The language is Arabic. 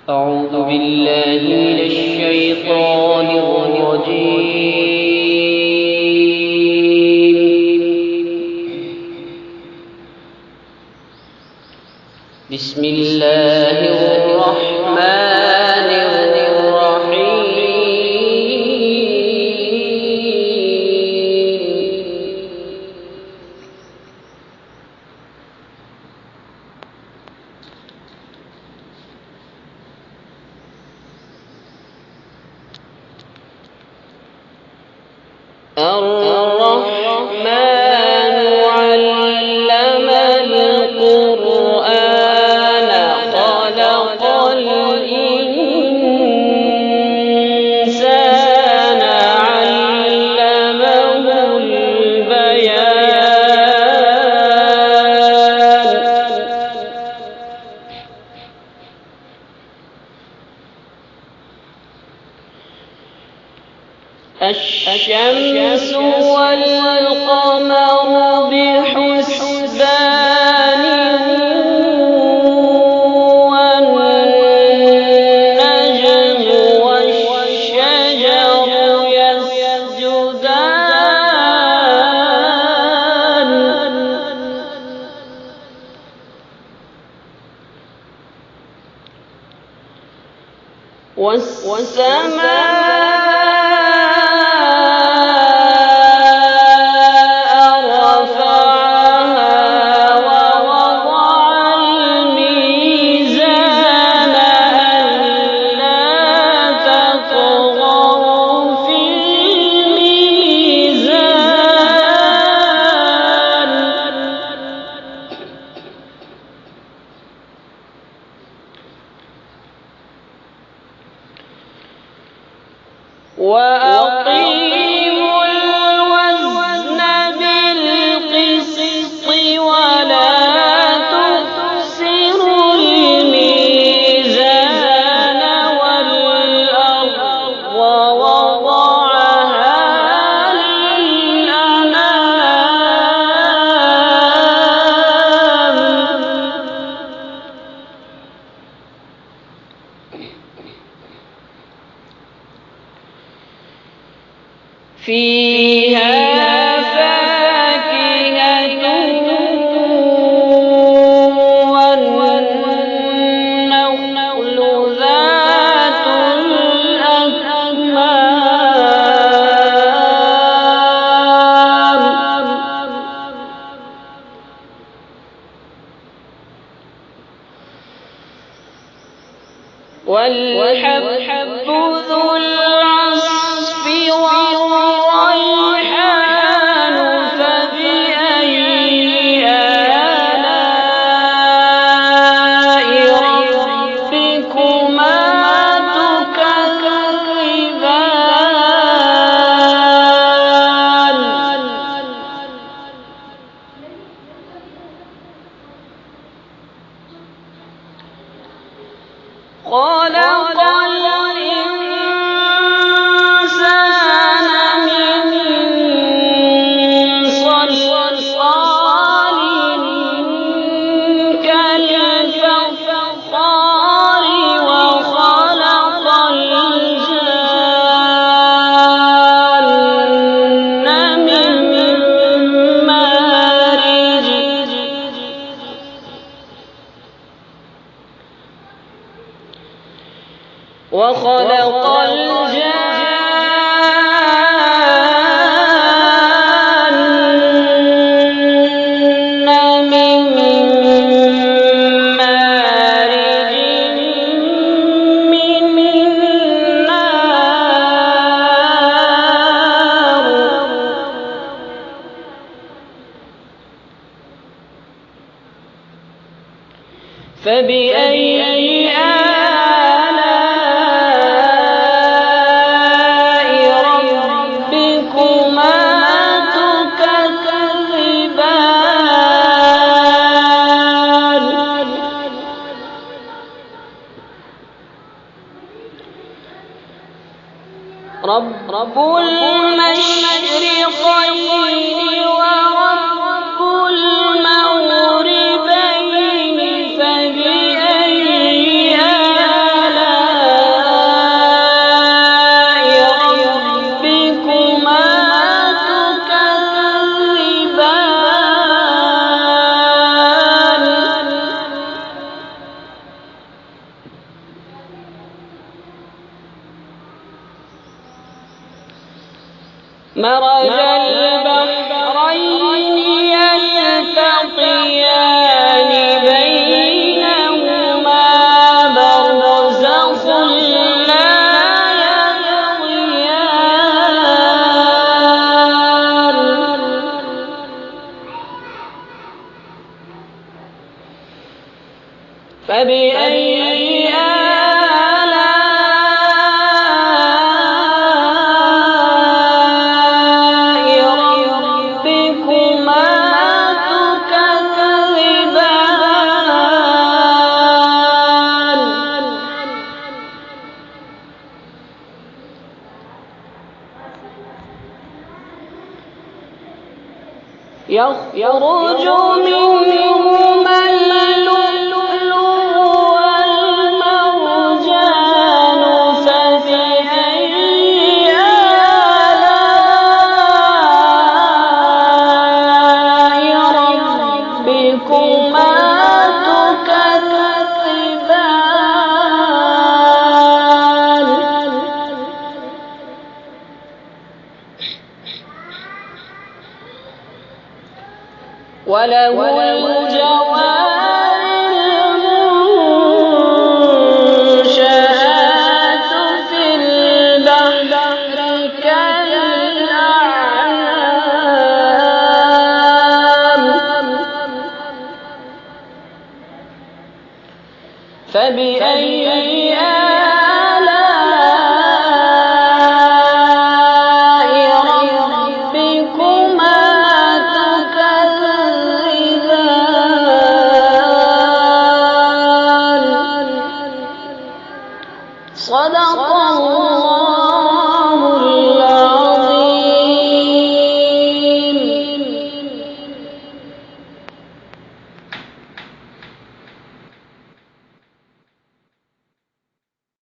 أعوذ بالله من الشيطان الرجيم. بسم الله الرحمن الرحيم. الرحمن علم القرآن خلق الإنسان علمه البيان. الشمس والقمر بحسبان والنجم والشجر يسجدان والسماء وأقيموا الوزن بالقسط ولا تخسروا الميزان والأرض ووضعها للأنام فيها فاكهة والنخل ذات الأكمام والحب ذو العصف والريحان فبأي آلاء ربكما تكذبان خلق الإنسان من صلصال كالفخار وخلق الجان من مارج وخلق الجان من مارج من نار فبأي رب المشرقين ورب المغربين فبأي آلاء مرج البحرين يلتقيان بينهما برزخ لا يبغيان فبأي يخرج منهما اللؤلؤ والمرجان فبأي آلاء ربكما تكذبان وله الجوار المنشآت في البحر كالأعلام فبأي